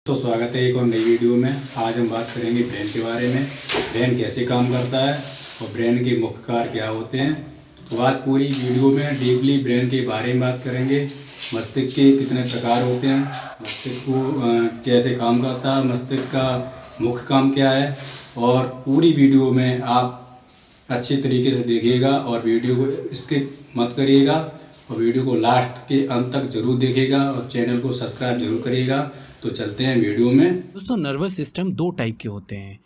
तो स्वागत है एक और नई वीडियो में। आज हम बात करेंगे ब्रेन के बारे में। ब्रेन कैसे काम करता है और ब्रेन के मुख्य कार्य क्या होते हैं। तो आज पूरी वीडियो में डीपली ब्रेन के बारे में बात करेंगे। मस्तिष्क के कितने प्रकार होते हैं, मस्तिष्क को कैसे काम करता है, मस्तिष्क का मुख्य काम क्या है, और पूरी वीडियो में आप अच्छे तरीके से देखिएगा और वीडियो को स्किप मत करिएगा और वीडियो को लास्ट के अंत तक जरूर देखिएगा और चैनल को सब्सक्राइब जरूर करिएगा। तो चलते हैं वीडियो में। दोस्तों, नर्वस सिस्टम दो टाइप के होते हैं,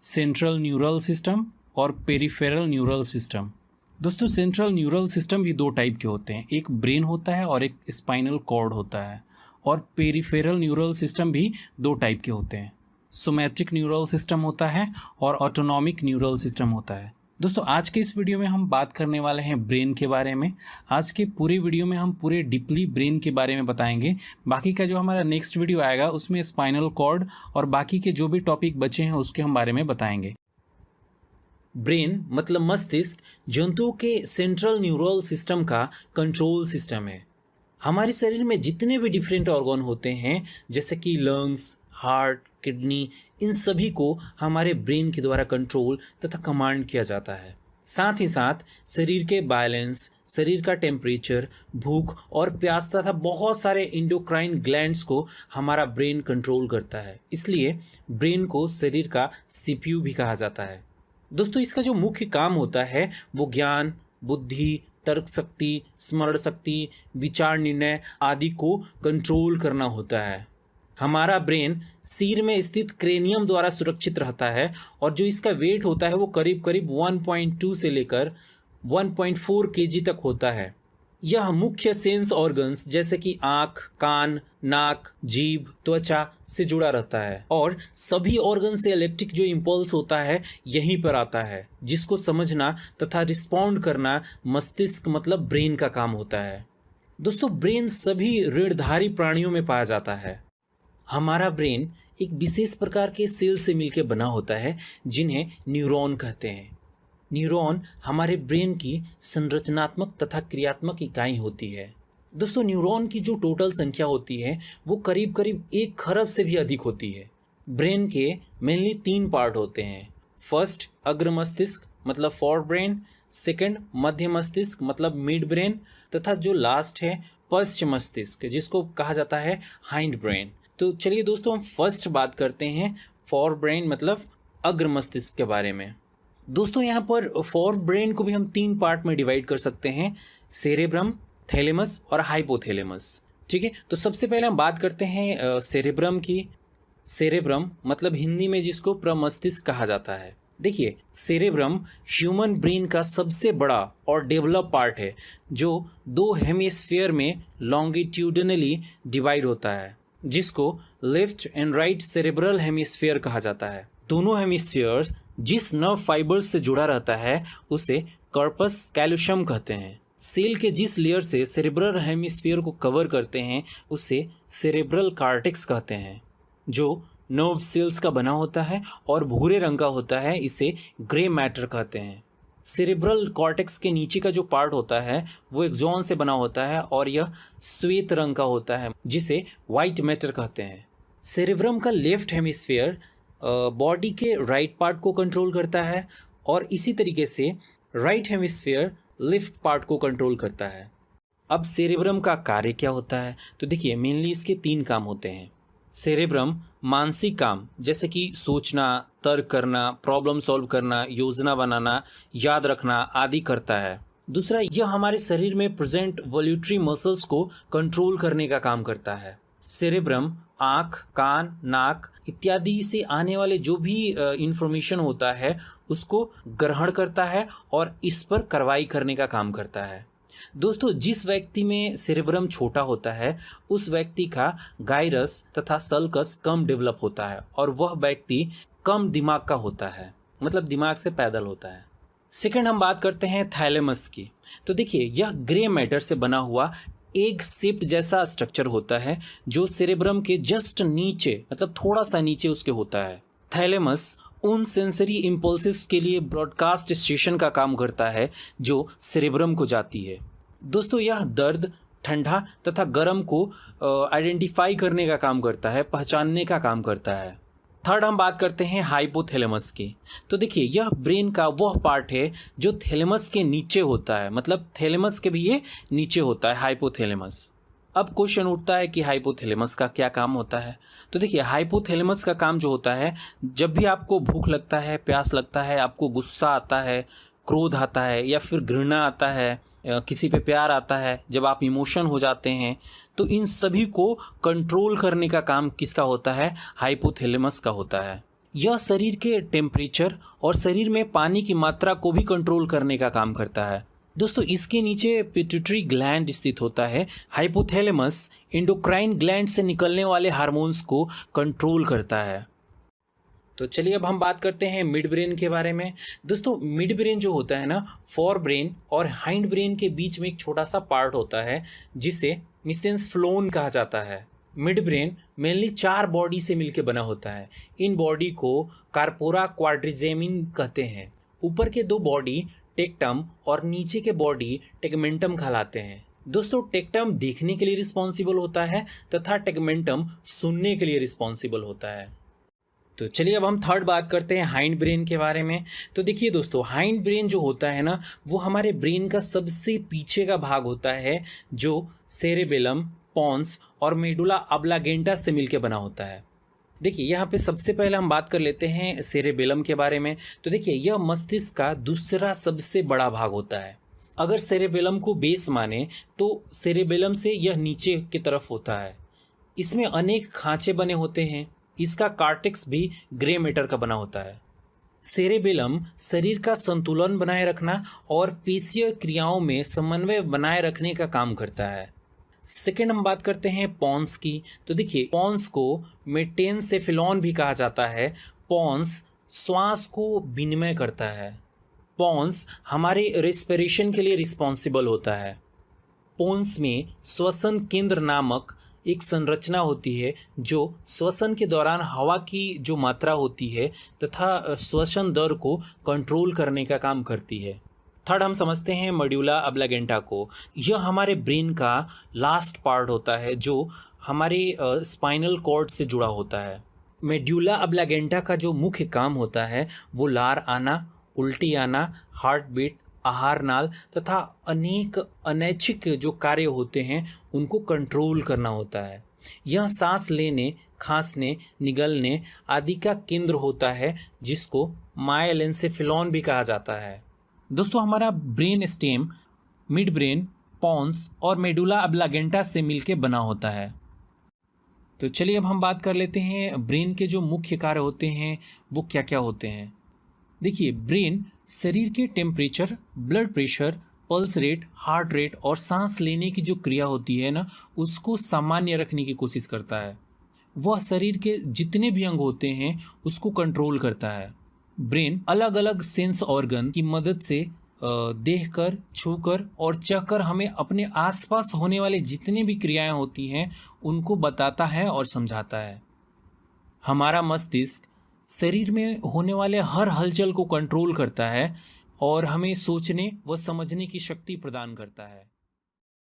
सेंट्रल न्यूरल सिस्टम और पेरिफेरल न्यूरल सिस्टम। दोस्तों, सेंट्रल न्यूरल सिस्टम भी दो टाइप के होते हैं, एक ब्रेन होता है और एक स्पाइनल कॉर्ड होता है। और पेरिफेरल न्यूरल सिस्टम भी दो टाइप के होते हैं, सोमैटिक न्यूरल सिस्टम होता है और ऑटोनॉमिक न्यूरल सिस्टम होता है। दोस्तों, आज के इस वीडियो में हम बात करने वाले हैं ब्रेन के बारे में। आज के पूरे वीडियो में हम पूरे डीपली ब्रेन के बारे में बताएंगे। बाकी का जो हमारा नेक्स्ट वीडियो आएगा उसमें स्पाइनल कॉर्ड और बाकी के जो भी टॉपिक बचे हैं उसके हम बारे में बताएंगे। ब्रेन मतलब मस्तिष्क जंतुओं के सेंट्रल न्यूरल सिस्टम का कंट्रोल सिस्टम है। हमारे शरीर में जितने भी डिफरेंट ऑर्गन होते हैं जैसे कि लंग्स, हार्ट, किडनी, इन सभी को हमारे ब्रेन के द्वारा कंट्रोल तथा कमांड किया जाता है। साथ ही साथ शरीर के बैलेंस, शरीर का टेम्परेचर, भूख और प्यास तथा बहुत सारे इंडोक्राइन ग्लैंड्स को हमारा ब्रेन कंट्रोल करता है। इसलिए ब्रेन को शरीर का सीपीयू भी कहा जाता है। दोस्तों, इसका जो मुख्य काम होता है वो ज्ञान, बुद्धि, तर्क शक्ति, स्मरण शक्ति, विचार निर्णय आदि को कंट्रोल करना होता है। हमारा ब्रेन सिर में स्थित क्रेनियम द्वारा सुरक्षित रहता है और जो इसका वेट होता है वो करीब करीब 1.2 से लेकर 1.4 केजी तक होता है। यह मुख्य सेंस ऑर्गन्स जैसे कि आँख, कान, नाक, जीभ, त्वचा से जुड़ा रहता है और सभी ऑर्गन से इलेक्ट्रिक जो इम्पल्स होता है यहीं पर आता है, जिसको समझना तथा रिस्पॉन्ड करना मस्तिष्क मतलब ब्रेन का काम होता है। दोस्तों, ब्रेन सभी रीढ़धारी प्राणियों में पाया जाता है। हमारा ब्रेन एक विशेष प्रकार के सेल से मिलकर बना होता है जिन्हें न्यूरॉन कहते हैं। न्यूरॉन हमारे ब्रेन की संरचनात्मक तथा क्रियात्मक इकाई होती है। दोस्तों, न्यूरॉन की जो टोटल संख्या होती है वो करीब करीब 1 खरब से भी अधिक होती है। ब्रेन के मेनली 3 पार्ट होते हैं। फर्स्ट अग्र मस्तिष्क मतलब फोर ब्रेन, सेकंड मध्य मस्तिष्क मतलब मिड ब्रेन, तथा जो लास्ट है पश्च मस्तिष्क जिसको कहा जाता है हाइंड ब्रेन। तो चलिए दोस्तों, हम फर्स्ट बात करते हैं फोर ब्रेन मतलब अग्र मस्तिष्क के बारे में। दोस्तों, यहाँ पर फोर ब्रेन को भी हम 3 पार्ट में डिवाइड कर सकते हैं, सेरेब्रम, थैलेमस और हाइपोथैलेमस। ठीक है, तो सबसे पहले हम बात करते हैं सेरेब्रम की। सेरेब्रम मतलब हिंदी में जिसको प्रमस्तिष्क कहा जाता है। देखिए, सेरेब्रम ह्यूमन ब्रेन का सबसे बड़ा और डेवलप पार्ट है जो 2 हेमिस्फीयर में लॉन्गिट्यूडनली डिवाइड होता है, जिसको left and right cerebral hemisphere कहा जाता है। दोनों हेमिस्फीयर जिस नर्व फाइबर से जुड़ा रहता है उसे कॉर्पस कैल्शियम कहते हैं। सेल के जिस लेयर से सेरेब्रल हेमिस्फीयर को कवर करते हैं उसे सेरेब्रल कॉर्टेक्स कहते हैं, जो नर्व सेल्स का बना होता है और भूरे रंग का होता है। इसे ग्रे मैटर कहते हैं। सेरेब्रल कॉर्टेक्स के नीचे का जो पार्ट होता है वो एक्सॉन से बना होता है और यह श्वेत रंग का होता है जिसे वाइट मैटर कहते हैं। सेरेब्रम का लेफ्ट हेमिस्फीयर बॉडी के राइट पार्ट को कंट्रोल करता है और इसी तरीके से राइट हेमिस्फीयर लेफ्ट पार्ट को कंट्रोल करता है। अब सेरेब्रम का कार्य क्या होता है, तो देखिए मेनली इसके 3 काम होते हैं। सेरेब्रम मानसिक काम जैसे कि सोचना, तर्क करना, प्रॉब्लम सॉल्व करना, योजना बनाना, याद रखना आदि करता है। दूसरा, यह हमारे शरीर में प्रेजेंट वॉल्यूटरी मसल्स को कंट्रोल करने का काम करता है। सेरेब्रम आँख, कान, नाक इत्यादि से आने वाले जो भी इंफॉर्मेशन होता है उसको ग्रहण करता है और इस पर कार्रवाई करने का काम करता है। दोस्तों, जिस व्यक्ति में सेरेब्रम छोटा होता है उस व्यक्ति का गाइरस तथा सल्कस कम डेवलप होता है और वह व्यक्ति कम दिमाग का होता है, मतलब दिमाग से पैदल होता है। सेकंड हम बात करते हैं थैलेमस की। तो देखिए, यह ग्रे मैटर से बना हुआ एग शेप्ड जैसा स्ट्रक्चर होता है जो सेरेब्रम के जस्ट नीचे मतलब थोड़ा सा नीचे उसके होता है। थैलेमस उन सेंसरी इम्पल्सेस के लिए ब्रॉडकास्ट स्टेशन का काम करता है जो सेरेब्रम को जाती है। दोस्तों, यह दर्द, ठंडा तथा गर्म को आइडेंटिफाई करने का काम करता है, पहचानने का काम करता है। थर्ड हम बात करते हैं हाइपोथैलेमस की। तो देखिए यह ब्रेन का वह पार्ट है जो थैलेमस के नीचे होता है, मतलब थैलेमस के भी ये नीचे होता है हाइपोथैलेमस। अब क्वेश्चन उठता है कि हाइपोथैलेमस का क्या काम होता है। तो देखिए हाइपोथैलेमस का काम जो होता है, जब भी आपको भूख लगता है, प्यास लगता है, आपको गुस्सा आता है, क्रोध आता है या फिर घृणा आता है, किसी पे प्यार आता है, जब आप इमोशन हो जाते हैं, तो इन सभी को कंट्रोल करने का काम किसका होता है? हाइपोथैलेमस का होता है। यह शरीर के टेम्परेचर और शरीर में पानी की मात्रा को भी कंट्रोल करने का काम करता है। दोस्तों इसके नीचे पिट्यूटरी ग्लैंड स्थित होता है। हाइपोथैलेमस एंडोक्राइन ग्लैंड से निकलने वाले हार्मोन्स को कंट्रोल करता है। तो चलिए अब हम बात करते हैं मिड ब्रेन के बारे में। दोस्तों मिड ब्रेन जो होता है ना, फोर ब्रेन और हाइंड ब्रेन के बीच में एक छोटा सा पार्ट होता है जिसे मिसेंसफ्लोन कहा जाता है। मिड ब्रेन मेनली 4 बॉडी से मिलकर बना होता है। इन बॉडी को कार्पोरा क्वाड्रिजेमिन कहते हैं। ऊपर के 2 बॉडी टेक्टम और नीचे के बॉडी टेगमेंटम कहलाते हैं। दोस्तों टेक्टम देखने के लिए रिस्पॉन्सिबल होता है तथा टेगमेंटम सुनने के लिए रिस्पॉन्सिबल होता है। तो चलिए अब हम थर्ड बात करते हैं हाइंड ब्रेन के बारे में। तो देखिए दोस्तों हाइंड ब्रेन जो होता है ना, वो हमारे ब्रेन का सबसे पीछे का भाग होता है जो सेरेबेलम, पॉन्स और मेडुला ऑब्लांगेटा से मिलकर बना होता है। देखिए यहाँ पे सबसे पहले हम बात कर लेते हैं सेरेबेलम के बारे में। तो देखिए यह मस्तिष्क का दूसरा सबसे बड़ा भाग होता है। अगर सेरेबेलम को बेस माने तो सेरेबेलम से यह नीचे की तरफ होता है। इसमें अनेक खांचे बने होते हैं। इसका कार्टेक्स भी ग्रे मैटर का बना होता है। सेरेबेलम शरीर का संतुलन बनाए रखना और पेशीय क्रियाओं में समन्वय बनाए रखने का काम करता है। सेकेंड हम बात करते हैं पॉन्स की। तो देखिए पॉन्स को मेटेनसेफेलॉन भी कहा जाता है। पॉन्स श्वास को विनिमय करता है। पॉन्स हमारे रेस्पिरेशन के लिए रिस्पॉन्सिबल होता है। पॉन्स में श्वसन केंद्र नामक एक संरचना होती है जो श्वसन के दौरान हवा की जो मात्रा होती है तथा श्वसन दर को कंट्रोल करने का काम करती है। थर्ड हम समझते हैं मेडुला ऑब्लांगेटा को। यह हमारे ब्रेन का लास्ट पार्ट होता है जो हमारे स्पाइनल कॉर्ड से जुड़ा होता है। मेडुला ऑब्लांगेटा का जो मुख्य काम होता है वो लार आना, उल्टी आना, हार्ट बीट, आहार नाल तथा अनेक अनैच्छिक जो कार्य होते हैं उनको कंट्रोल करना होता है। यह सांस लेने, खांसने, निगलने आदि का केंद्र होता है जिसको माइलेंसेफेलॉन भी कहा जाता है। दोस्तों हमारा brain stem mid brain, pons और मेडुला ऑब्लांगेटा से मिलकर बना होता है। तो चलिए अब हम बात कर लेते हैं ब्रेन के जो मुख्य कार्य होते हैं वो क्या क्या होते हैं। देखिए ब्रेन शरीर के temperature, blood pressure, pulse rate, heart rate और सांस लेने की जो क्रिया होती है ना, उसको सामान्य रखने की कोशिश करता है। वह शरीर के जितने भी अंग होते हैं उसको कंट्रोल करता है। ब्रेन अलग अलग सेंस ऑर्गन की मदद से देखकर, छूकर और चखकर हमें अपने आसपास होने वाले जितने भी क्रियाएं होती हैं उनको बताता है और समझाता है। हमारा मस्तिष्क शरीर में होने वाले हर हलचल को कंट्रोल करता है और हमें सोचने व समझने की शक्ति प्रदान करता है।